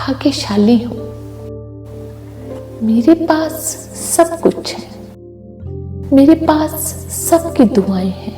भाग्यशाली हूँ। मेरे पास सब कुछ है। मेरे पास सबकी दुआएं हैं।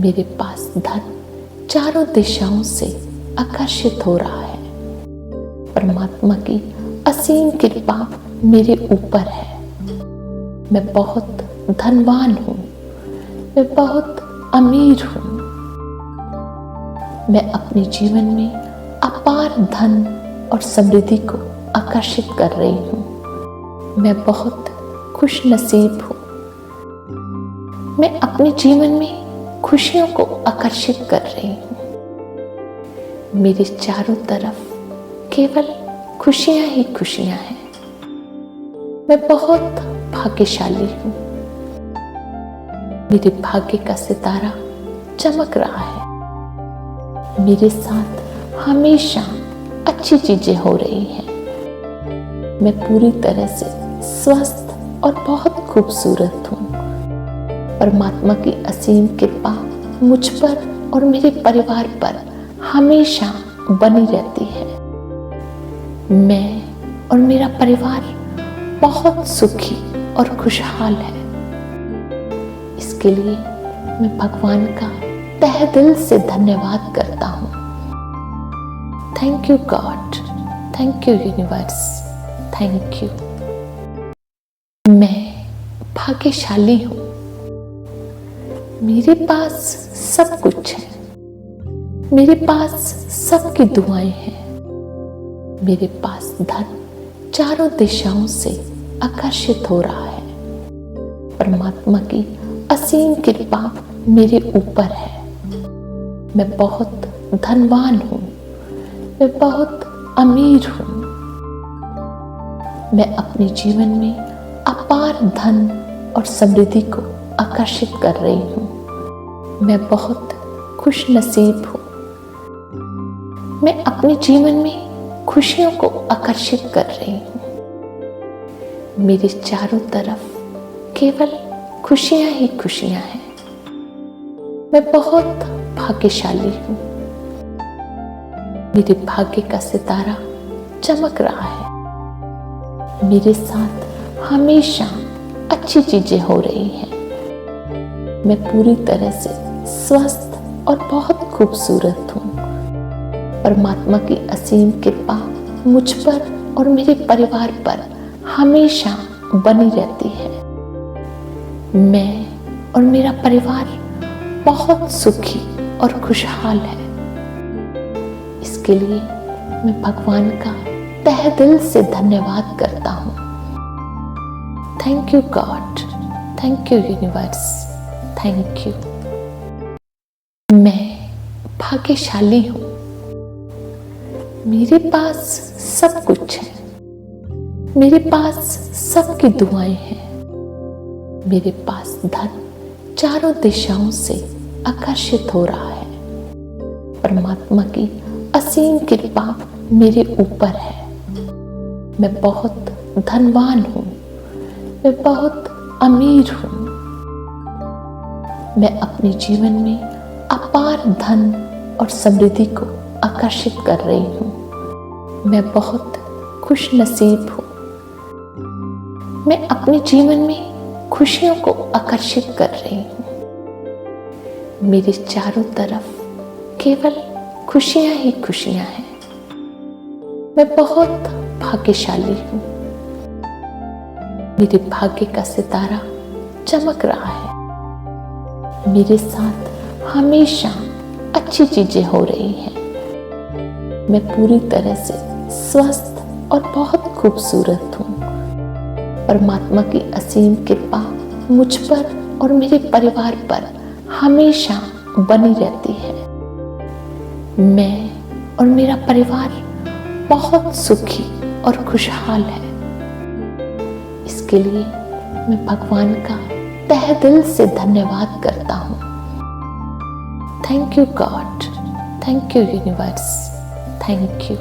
मेरे पास धन चारों दिशाओं से आकर्षित हो रहा है। परमात्मा की असीम कृपा मेरे ऊपर है। मैं बहुत धनवान हूँ। मैं बहुत अमीर हूँ। मैं अपने जीवन में अपार धन और समृद्धि को आकर्षित कर रही हूँ। मैं बहुत खुश नसीब हूँ। मैं अपने जीवन में खुशियों को आकर्षित कर रही हूँ। मेरे चारों तरफ केवल खुशियां ही खुशियां हैं। मैं बहुत भाग्यशाली हूँ। मेरे भाग्य का सितारा चमक रहा है। मेरे साथ हमेशा अच्छी चीजें हो रही हैं। मैं पूरी तरह से स्वस्थ और बहुत खूबसूरत हूँ। परमात्मा की असीम कृपा मुझ पर और मेरे परिवार पर हमेशा बनी रहती है। मैं और मेरा परिवार बहुत सुखी और खुशहाल है। इसके लिए मैं भगवान का तहे दिल से धन्यवाद करता हूँ। Thank you God, thank you universe, thank you. मैं भाग्यशाली हूँ। मेरे पास सब कुछ है। मेरे पास सबकी दुआएं हैं। मेरे पास धन चारों दिशाओं से आकर्षित हो रहा है। परमात्मा की असीम कृपा मेरे ऊपर है। मैं बहुत धनवान हूँ। मैं बहुत अमीर हूँ। मैं अपने जीवन में अपार धन और समृद्धि को आकर्षित कर रही हूँ। मैं बहुत खुश नसीब हूँ। मैं अपने जीवन में खुशियों को आकर्षित कर रही हूँ। मेरे चारों तरफ केवल खुशियां ही खुशियां हैं। मैं बहुत भाग्यशाली हूँ। मेरे भाग्य का सितारा चमक रहा है। मेरे साथ हमेशा अच्छी चीजें हो रही हैं। मैं पूरी तरह से स्वस्थ और बहुत खूबसूरत हूँ। परमात्मा की असीम कृपा मुझ पर और मेरे परिवार पर हमेशा बनी रहती है। मैं और मेरा परिवार बहुत सुखी और खुशहाल है। इसके लिए मैं भगवान का तहे दिल से धन्यवाद करता हूँ। Thank you God, thank you universe, thank you. मैं भाग्यशाली हूँ। मेरे पास सब कुछ है। मेरे पास सबकी दुआएं हैं। मेरे पास धन चारों दिशाओं से आकर्षित हो रहा है। परमात्मा की असीम कृपा मेरे ऊपर है। मैं बहुत धनवान हूँ। मैं बहुत अमीर हूँ। मैं अपने जीवन में अपार धन और समृद्धि को आकर्षित कर रही हूँ। मैं बहुत खुश नसीब हूँ। मैं अपने जीवन में खुशियों को आकर्षित कर रही हूँ। मेरे चारों तरफ केवल खुशियां ही खुशियां हैं। मैं बहुत भाग्यशाली हूँ। मेरे भाग्य का सितारा चमक रहा है। मेरे साथ हमेशा अच्छी चीजें हो रही हैं। मैं पूरी तरह से स्वस्थ और बहुत खूबसूरत हूँ। परमात्मा की असीम कृपा मुझ पर और मेरे परिवार पर हमेशा बनी रहती है। मैं और मेरा परिवार बहुत सुखी और खुशहाल है। इसके लिए मैं भगवान का तहे दिल से धन्यवाद करता हूँ। Thank you God, thank you universe, thank you.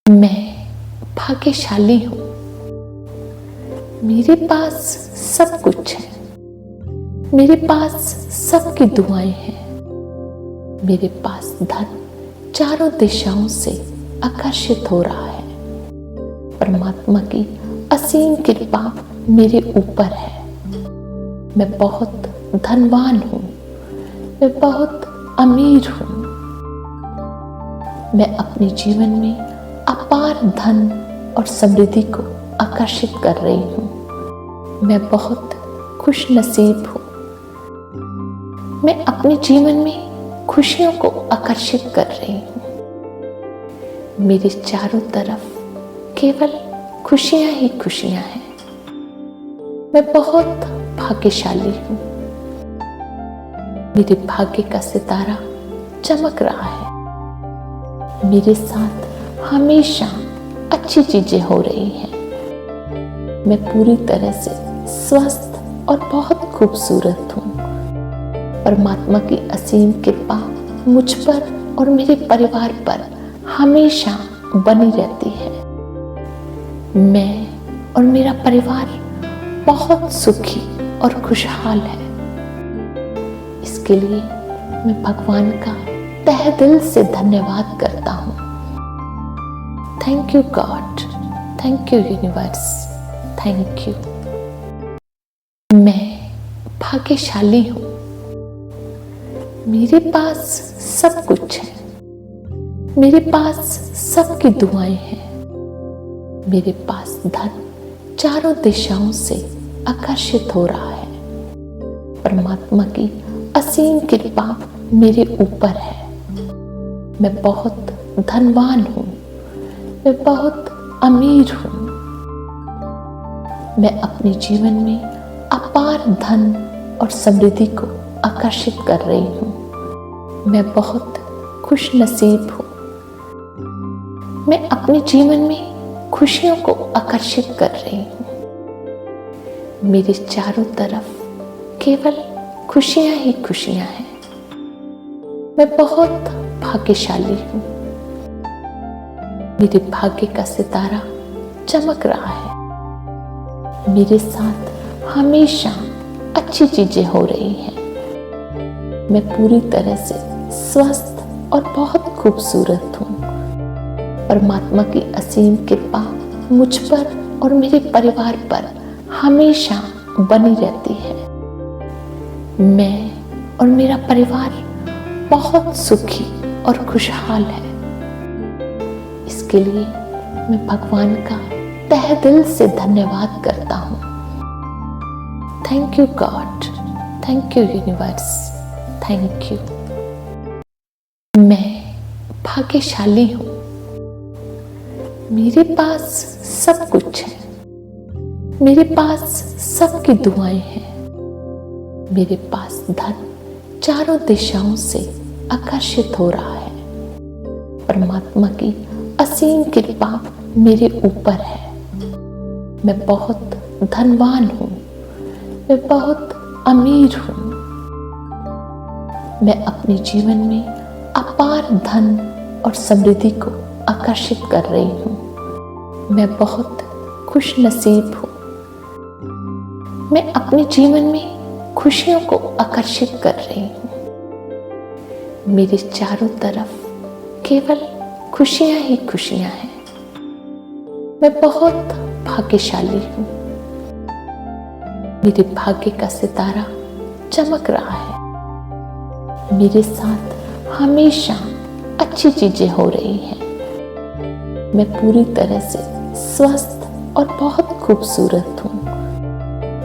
मैं भाग्यशाली हूँ। मेरे पास सब कुछ है। मेरे पास सबकी दुआएं हैं। मेरे पास धन चारों दिशाओं से आकर्षित हो रहा है। परमात्मा की असीम कृपा मेरे ऊपर है। मैं बहुत धनवान हूँ, मैं बहुत अमीर हूँ। मैं अपने जीवन में अपार धन और समृद्धि को आकर्षित कर रही हूँ। मैं बहुत खुश नसीब हूँ। मैं अपने जीवन में खुशियों को आकर्षित कर रही हूँ। मेरे चारों तरफ केवल खुशियां ही खुशियां हैं। मैं बहुत भाग्यशाली हूँ। मेरे भाग्य का सितारा चमक रहा है। मेरे साथ हमेशा अच्छी चीजें हो रही हैं। मैं पूरी तरह से स्वस्थ और बहुत खूबसूरत हूँ। परमात्मा की असीम कृपा मुझ पर और मेरे परिवार पर हमेशा बनी रहती है। मैं और मेरा परिवार बहुत सुखी और खुशहाल है। इसके लिए मैं भगवान का तहे दिल से धन्यवाद करता हूँ। Thank you God, thank you universe, thank you. मैं भाग्यशाली हूँ। मेरे पास सब कुछ है। मेरे पास सबकी दुआएं हैं। मेरे पास धन चारों दिशाओं से आकर्षित हो रहा है। परमात्मा की असीम कृपा मेरे ऊपर है। मैं बहुत धनवान हूँ। मैं बहुत अमीर हूँ। मैं अपने जीवन में अपार धन और समृद्धि को आकर्षित कर रही हूँ। मैं बहुत खुश नसीब हूँ। मैं अपने जीवन में खुशियों को आकर्षित कर रही हूँ। मेरे चारों तरफ केवल खुशियां ही खुशियां हैं। मैं बहुत भाग्यशाली हूँ। मेरे भाग्य का सितारा चमक रहा है। मेरे साथ हमेशा अच्छी चीजें हो रही हैं। मैं पूरी तरह से स्वस्थ और बहुत खूबसूरत हूँ। परमात्मा की असीम कृपा मुझ पर और मेरे परिवार पर हमेशा बनी रहती है। मैं और मेरा परिवार बहुत सुखी और खुशहाल है। इसके लिए मैं भगवान का तहे दिल से धन्यवाद करता हूँ। Thank you God, thank you universe, thank you. मैं भाग्यशाली हूँ। मेरे पास सब कुछ है। मेरे पास सबकी दुआएं हैं। मेरे पास धन चारों दिशाओं से आकर्षित हो रहा है। परमात्मा की असीम कृपा मेरे ऊपर है। मैं बहुत धनवान हूँ। मैं बहुत अमीर हूँ। मैं अपने जीवन में अपार धन और समृद्धि को आकर्षित कर रही हूँ। मैं बहुत खुश नसीब हूँ। मैं अपने जीवन में खुशियों को आकर्षित कर रही हूँ। मेरे चारों तरफ केवल खुशियां ही खुशियां हैं। मैं बहुत भाग्यशाली हूँ। मेरे भाग्य का सितारा चमक रहा है। मेरे साथ हमेशा अच्छी चीजें हो रही हैं। मैं पूरी तरह से स्वस्थ और बहुत खूबसूरत हूँ।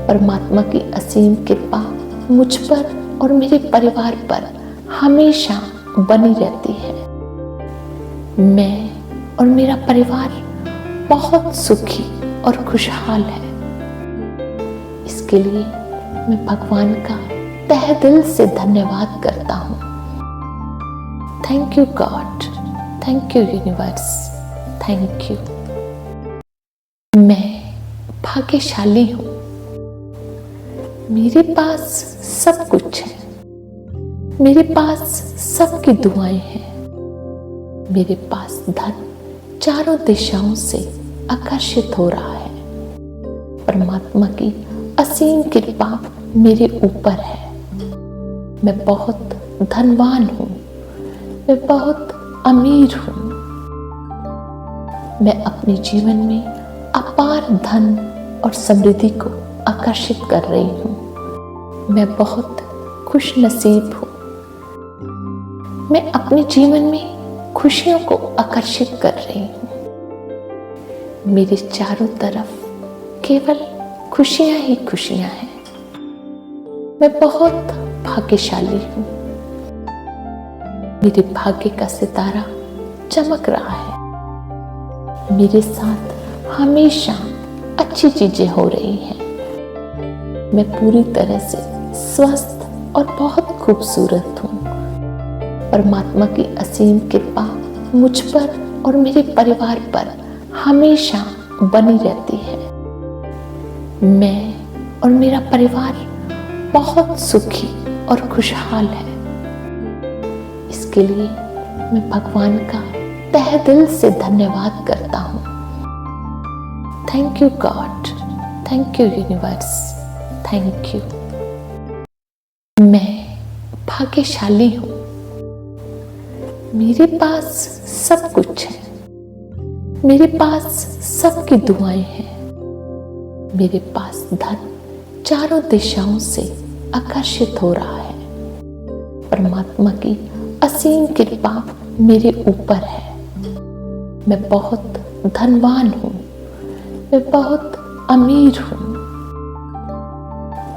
परमात्मा की असीम कृपा मुझ पर और मेरे परिवार पर हमेशा बनी रहती है। मैं और मेरा परिवार बहुत सुखी और खुशहाल है। इसके लिए मैं भगवान का तहे दिल से धन्यवाद करता हूँ। Thank you God, thank you universe, thank you. मैं भाग्यशाली हूँ। मेरे पास सब कुछ है। मेरे पास सबकी दुआएं हैं। मेरे पास धन चारों दिशाओं से आकर्षित हो रहा है। परमात्मा की असीम कृपा मेरे ऊपर है। मैं बहुत धनवान हूँ। मैं बहुत अमीर हूँ। मैं अपने जीवन में अपार धन और समृद्धि को आकर्षित कर रही हूँ। मैं बहुत खुश नसीब हूँ। मैं अपने जीवन में खुशियों को आकर्षित कर रही हूँ। मेरे चारों तरफ केवल खुशियां ही खुशियां हैं। मैं बहुत भाग्यशाली हूँ। मेरे भाग्य का सितारा चमक रहा है। मेरे साथ हमेशा अच्छी चीजें हो रही हैं। मैं पूरी तरह से स्वस्थ और बहुत खूबसूरत हूँ। परमात्मा की असीम कृपा मुझ पर और मेरे परिवार पर हमेशा बनी रहती है। मैं और मेरा परिवार बहुत सुखी और खुशहाल है। इसके लिए मैं भगवान का तहे दिल से धन्यवाद करता हूँ। Thank you God, thank you universe, thank you. मैं भाग्यशाली हूँ। मेरे पास सब कुछ है। मेरे पास सबकी दुआएं हैं। मेरे पास धन चारों दिशाओं से आकर्षित हो रहा है। परमात्मा की असीम कृपा मेरे ऊपर है। मैं बहुत धनवान हूँ। मैं बहुत अमीर हूँ।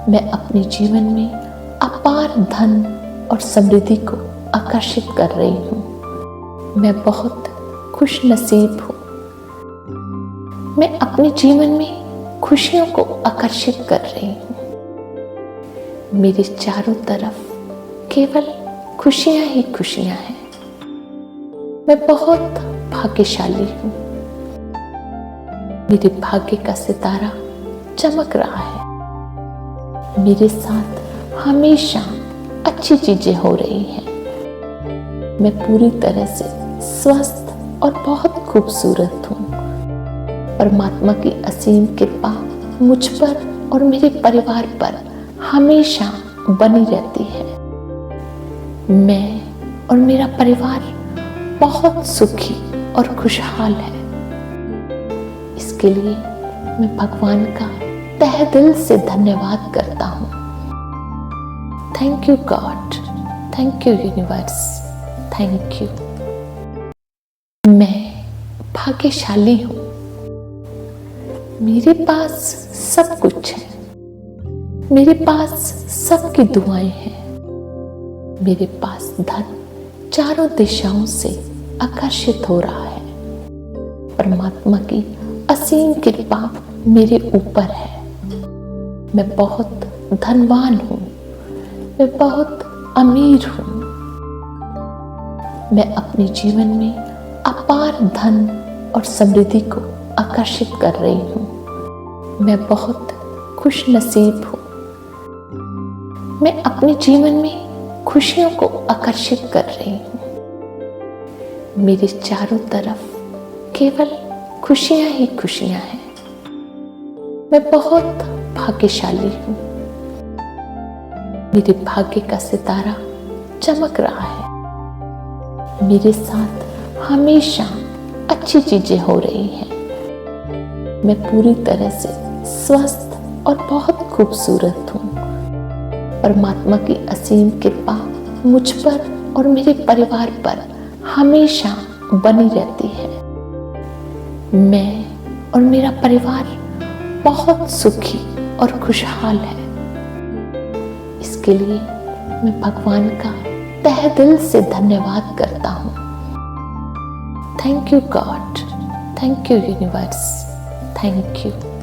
मैं अपने जीवन में अपार धन और समृद्धि को आकर्षित कर रही हूँ। मैं बहुत खुश नसीब हूँ। मैं अपने जीवन में खुशियों को आकर्षित कर रही हूँ। मेरे चारों तरफ केवल खुशियां ही खुशियां हैं। मैं बहुत भाग्यशाली हूँ। मेरे भाग्य का सितारा चमक रहा है। मेरे साथ हमेशा अच्छी चीजें हो रही हैं। मैं पूरी तरह से स्वस्थ और बहुत खूबसूरत हूँ। परमात्मा की असीम कृपा मुझ पर और मेरे परिवार पर हमेशा बनी रहती है। मैं और मेरा परिवार बहुत सुखी और खुशहाल है। इसके लिए मैं भगवान का तहे दिल से धन्यवाद करता हूँ। Thank you God, thank you universe, thank you. मैं भाग्यशाली हूँ। मेरे पास सब कुछ है। मेरे पास सबकी दुआएं हैं। मेरे पास धन चारों दिशाओं से आकर्षित हो रहा है। परमात्मा की असीम कृपा मेरे ऊपर है। मैं बहुत धनवान हूँ। मैं बहुत अमीर हूँ। मैं अपने जीवन में अपार धन और समृद्धि को आकर्षित कर रही हूँ। मैं बहुत खुश नसीब हूँ। मैं अपने जीवन में खुशियों को आकर्षित कर रही हूँ। मेरे चारों तरफ केवल खुशियां ही खुशियां हैं। मैं बहुत भाग्यशाली हूँ। मेरे भाग्य का सितारा चमक रहा है। मेरे साथ हमेशा अच्छी चीजें हो रही हैं। मैं पूरी तरह से स्वस्थ और बहुत खूबसूरत हूँ। परमात्मा की असीम कृपा मुझ पर और मेरे परिवार पर हमेशा बनी रहती है। मैं और मेरा परिवार बहुत सुखी और खुशहाल है। इसके लिए मैं भगवान का तहे दिल से धन्यवाद करता हूँ। Thank you God, thank you universe, thank you.